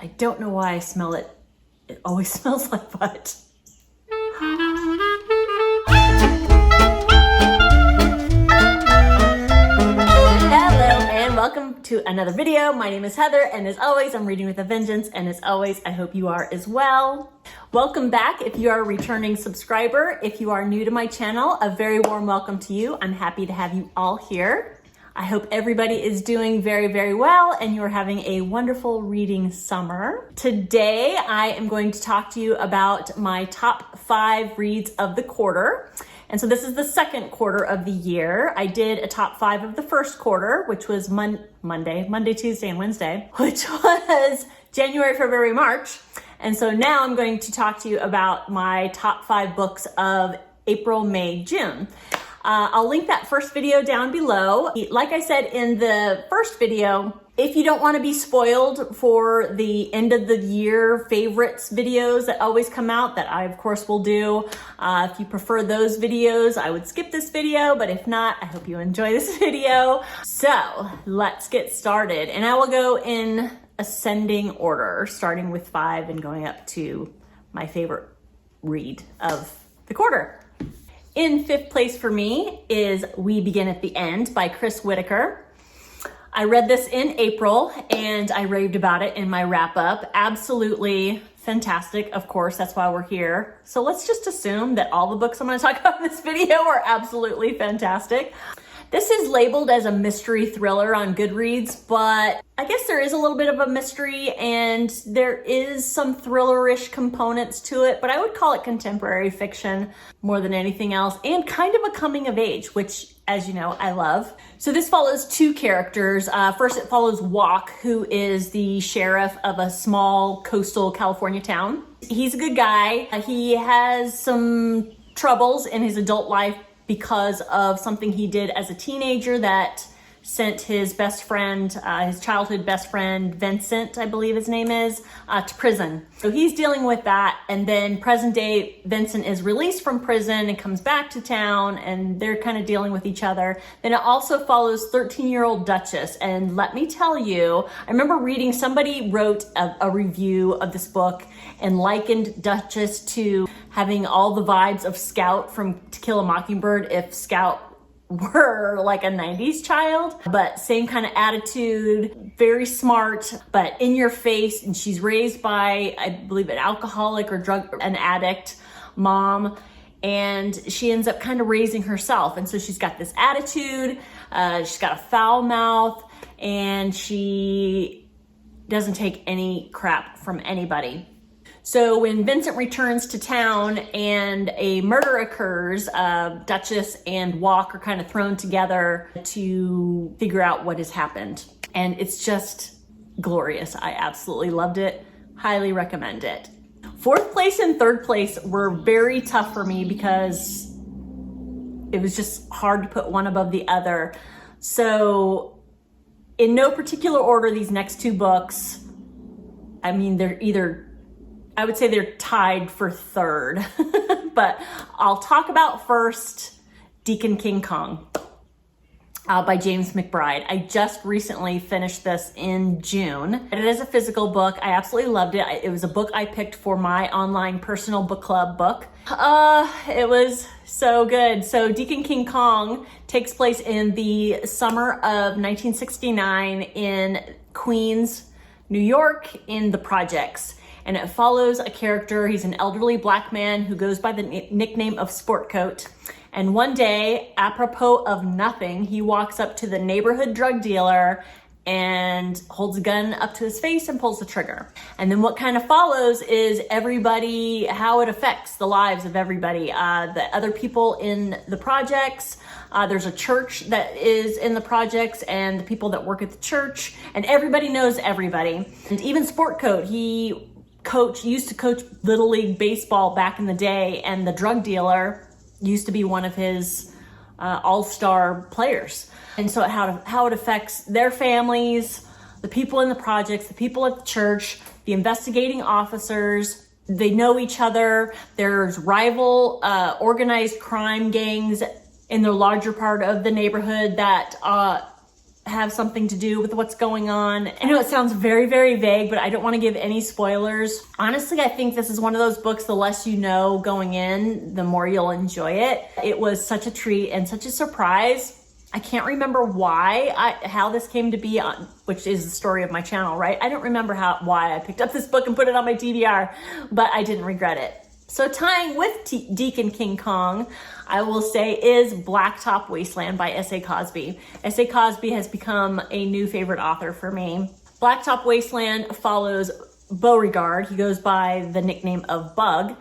I don't know why I smell it. It always smells like butt. Welcome to another video. My name is Heather, and as always, I'm reading with a vengeance, and as always, I hope you are as well. Welcome back if you are a returning subscriber. If you are new to my channel, a very warm welcome to you. I'm happy to have you all here. I hope everybody is doing very, very well, and you're having a wonderful reading summer. Today, I am going to talk to you about my top 5 reads of the quarter. And so this is the second quarter of the year. I did a top 5 of the first quarter, which was Monday, Tuesday, and Wednesday, which was January, February, March. And so now I'm going to talk to you about my top 5 books of April, May, June. I'll link that first video down below. Like I said in the first video, if you don't want to be spoiled for the end of the year favorites videos that always come out, that I of course will do. If you prefer those videos, I would skip this video, but if not, I hope you enjoy this video. So let's get started. And I will go in ascending order, starting with 5 and going up to my favorite read of the quarter. In 5th place for me is We Begin at the End by Whitaker. I read this in April and I raved about it in my wrap up. Absolutely fantastic. Of course, that's why we're here. So let's just assume that all the books I'm going to talk about in this video are absolutely fantastic. This is labeled as a mystery thriller on Goodreads, but I guess there is a little bit of a mystery and there is some thriller-ish components to it, but I would call it contemporary fiction more than anything else, and kind of a coming of age, which, as you know, I love. So this follows 2 characters. First, it follows Walk, who is the sheriff of a small coastal California town. He's a good guy. He has some troubles in his adult life because of something he did as a teenager that sent his best friend, his childhood best friend, Vincent, I believe his name is, to prison. So he's dealing with that, and then present day, Vincent is released from prison and comes back to town, and they're kind of dealing with each other. Then it also follows 13-year-old Duchess, and let me tell you, I remember reading, somebody wrote a review of this book and likened Duchess to having all the vibes of Scout from To Kill a Mockingbird if Scout were like a 90s child, but same kind of attitude, very smart, but in your face. And she's raised by, I believe, an alcoholic or an addict mom. And she ends up kind of raising herself. And so she's got this attitude, she's got a foul mouth, and she doesn't take any crap from anybody. So when Vincent returns to town and a murder occurs, Duchess and Walk are kind of thrown together to figure out what has happened. And it's just glorious. I absolutely loved it. Highly recommend it. 4th place and 3rd place were very tough for me because it was just hard to put one above the other. So in no particular order, these next 2 books, I mean, I would say they're tied for 3rd, but I'll talk about first Deacon King by James McBride. I just recently finished this in June. It is a physical book. I absolutely loved it. It was a book I picked for my online personal book club book. It was so good. So Deacon King takes place in the summer of 1969 in Queens, New York, in the projects. And it follows a character. He's an elderly black man who goes by the nickname of Sportcoat. And one day, apropos of nothing, he walks up to the neighborhood drug dealer and holds a gun up to his face and pulls the trigger. And then what kind of follows is everybody, how it affects the lives of everybody. The other people in the projects, there's a church that is in the projects and the people that work at the church, and everybody knows everybody. And even Sportcoat, he used to coach Little League baseball back in the day, and the drug dealer used to be one of his all-star players. And so how it affects their families, the people in the projects, the people at the church, the investigating officers, they know each other. There's rival organized crime gangs in the larger part of the neighborhood that have something to do with what's going on. I know it sounds very, very vague, but I don't want to give any spoilers. Honestly, I think this is one of those books, the less you know going in, the more you'll enjoy it. It was such a treat and such a surprise. I can't remember how this came to be on, which is the story of my channel, right? I don't remember why I picked up this book and put it on my TBR, but I didn't regret it. So tying with Deacon King Kong, I will say, is Blacktop Wasteland by S.A. Cosby. S.A. Cosby has become a new favorite author for me. Blacktop Wasteland follows Beauregard. He goes by the nickname of Bug,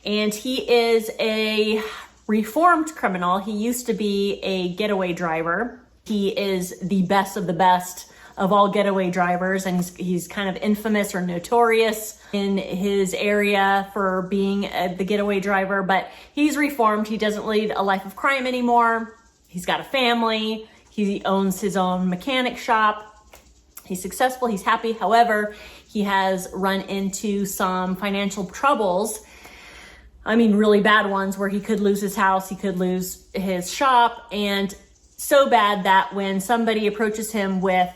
and he is a reformed criminal. He used to be a getaway driver. He is the best of the best of all getaway drivers, and he's kind of infamous or notorious in his area for being the getaway driver, but he's reformed. He doesn't lead a life of crime anymore. He's got a family. He owns his own mechanic shop. He's successful. He's happy. However, he has run into some financial troubles. I mean, really bad ones, where he could lose his house, he could lose his shop, and so bad that when somebody approaches him with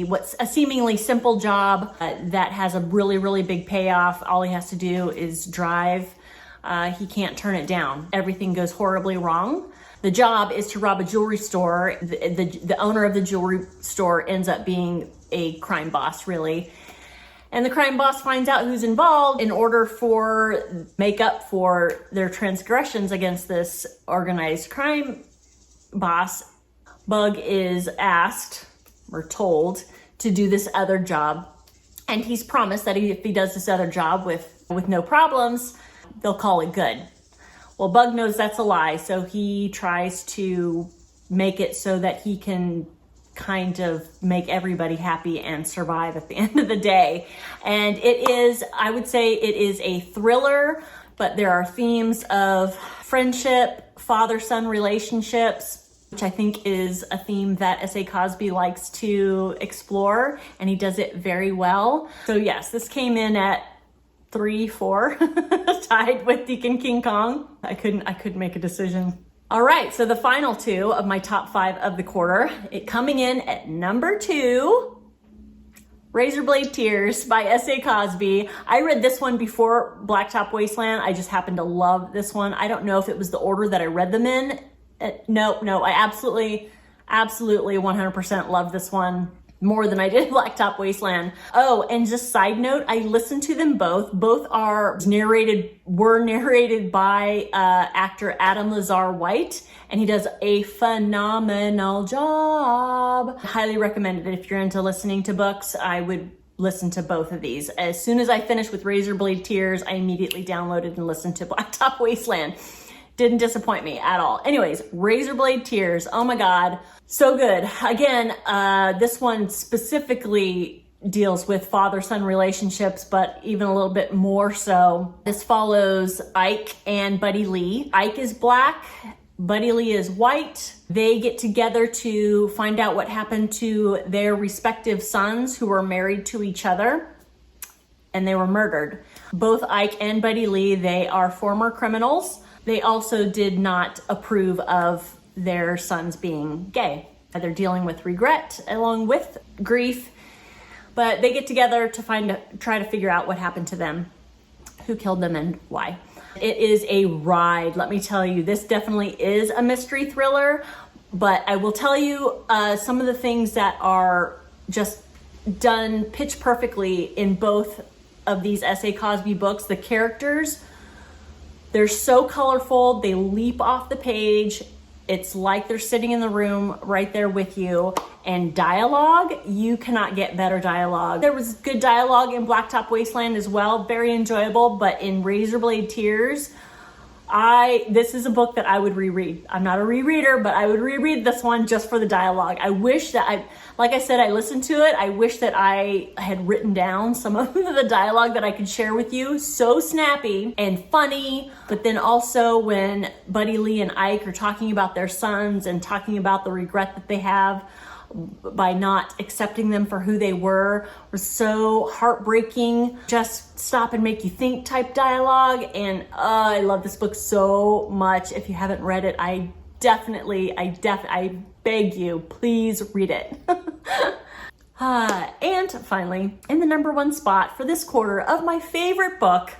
what's a seemingly simple job that has a really, really big payoff, all he has to do is drive. He can't turn it down. Everything goes horribly wrong. The job is to rob a jewelry store. The owner of the jewelry store ends up being a crime boss, really. And the crime boss finds out who's involved. In order for make up for their transgressions against this organized crime boss, Bug is asked or told to do this other job. And he's promised that if he does this other job with no problems, they'll call it good. Well, Bug knows that's a lie, so he tries to make it so that he can kind of make everybody happy and survive at the end of the day. And it is, I would say it is a thriller, but there are themes of friendship, father-son relationships, which I think is a theme that S.A. Cosby likes to explore, and he does it very well. So yes, this came in at 3-4, tied with Deacon King Kong. I couldn't make a decision. All right, so the final two of my top 5 of the quarter, it coming in at number 2, Razorblade Tears by S.A. Cosby. I read this one before Blacktop Wasteland. I just happened to love this one. I don't know if it was the order that I read them in. No, I absolutely 100% love this one more than I did Blacktop Wasteland. Oh, and just side note, I listened to them both. Both were narrated by actor Adam Lazar White, and he does a phenomenal job. Highly recommended it. If you're into listening to books, I would listen to both of these. As soon as I finished with Razorblade Tears, I immediately downloaded and listened to Blacktop Wasteland. Didn't disappoint me at all. Anyways, Razorblade Tears, oh my God, so good. Again, this one specifically deals with father-son relationships, but even a little bit more so. This follows Ike and Buddy Lee. Ike is black, Buddy Lee is white. They get together to find out what happened to their respective sons who were married to each other, and they were murdered. Both Ike and Buddy Lee, they are former criminals. They also did not approve of their sons being gay. They're dealing with regret along with grief, but they get together to try to figure out what happened to them, who killed them, and why. It is a ride, let me tell you. This definitely is a mystery thriller, but I will tell you some of the things that are just done pitch perfectly in both of these S.A. Cosby books. The characters, they're so colorful, they leap off the page. It's like they're sitting in the room right there with you. And dialogue, you cannot get better dialogue. There was good dialogue in Blacktop Wasteland as well, very enjoyable, but in Razorblade Tears, this is a book that I would reread. I'm not a rereader, but I would reread this one just for the dialogue. I wish that like I said, I listened to it. I wish that I had written down some of the dialogue that I could share with you. So snappy and funny, but then also when Buddy Lee and Ike are talking about their sons and talking about the regret that they have by not accepting them for who they were was so heartbreaking. Just stop and make you think type dialogue. And I love this book so much. If you haven't read it, I beg you, please read it. And finally, in the #1 spot for this quarter of my favorite book,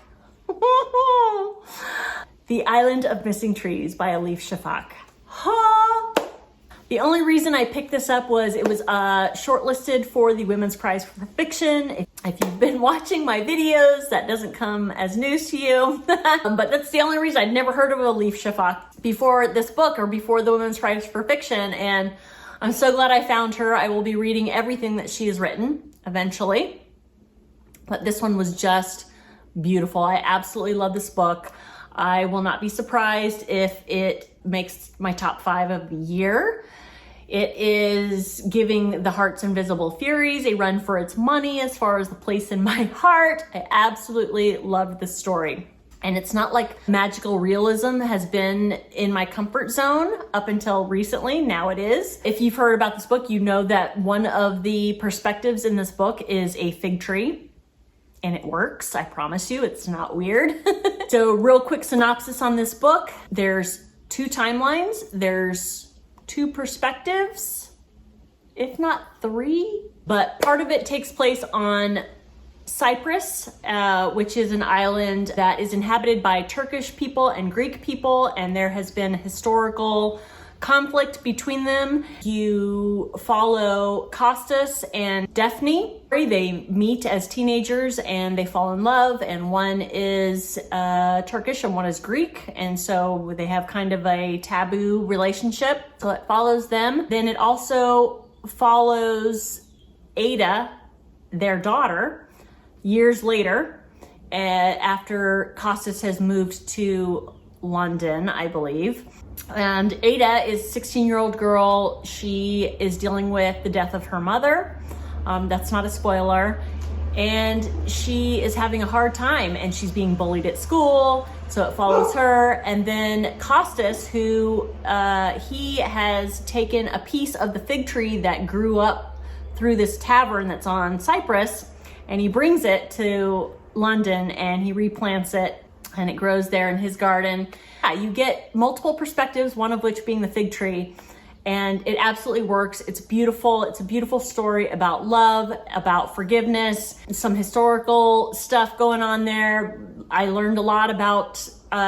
The Island of Missing Trees by Elif Shafak. The only reason I picked this up was it was shortlisted for the Women's Prize for Fiction. If you've been watching my videos, that doesn't come as news to you. But that's the only reason. I'd never heard of Elif Shafak before this book or before the Women's Prize for Fiction. And I'm so glad I found her. I will be reading everything that she has written eventually. But this one was just beautiful. I absolutely love this book. I will not be surprised if it makes my top 5 of the year. It is giving The Heart's Invisible Furies a run for its money as far as the place in my heart. I absolutely loved this story. And it's not like magical realism has been in my comfort zone up until recently. Now it is. If you've heard about this book, you know that one of the perspectives in this book is a fig tree. And it works, I promise you, it's not weird. So real quick synopsis on this book. There's 2 timelines. There's 2 perspectives, if not 3. But part of it takes place on Cyprus, which is an island that is inhabited by Turkish people and Greek people, and there has been historical conflict between them. You follow Costas and Daphne. They meet as teenagers and they fall in love, and one is Turkish and one is Greek, and so they have kind of a taboo relationship. So it follows them. Then it also follows Ada, their daughter, years later, after Costas has moved to London, I believe. And Ada is a 16-year-old girl. She is dealing with the death of her mother. That's not a spoiler. And she is having a hard time and she's being bullied at school. So it follows her. And then Costas, who he has taken a piece of the fig tree that grew up through this tavern that's on Cyprus, and he brings it to London and he replants it and it grows there in his garden. Yeah, you get multiple perspectives, one of which being the fig tree, and it absolutely works. It's beautiful. It's a beautiful story about love, about forgiveness, some historical stuff going on there. I learned a lot about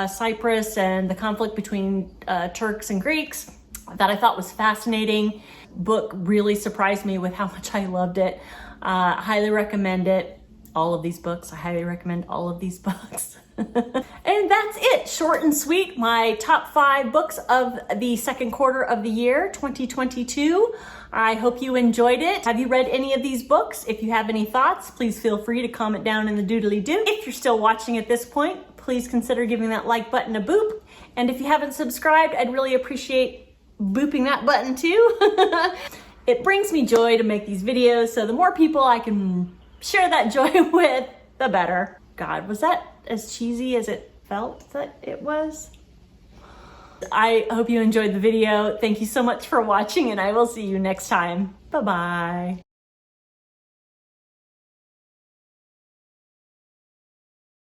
Cyprus and the conflict between Turks and Greeks that I thought was fascinating. Book really surprised me with how much I loved it. Highly recommend it. All of these books, I highly recommend all of these books. And that's it, short and sweet, my top 5 books of the second quarter of the year, 2022. I hope you enjoyed it. Have you read any of these books? If you have any thoughts, please feel free to comment down in the doodly-doo. If you're still watching at this point, please consider giving that like button a boop. And if you haven't subscribed, I'd really appreciate booping that button too. It brings me joy to make these videos, so the more people I can share that joy with, the better. God, was that as cheesy as it felt that it was? I hope you enjoyed the video. Thank you so much for watching, and I will see you next time. Bye-bye.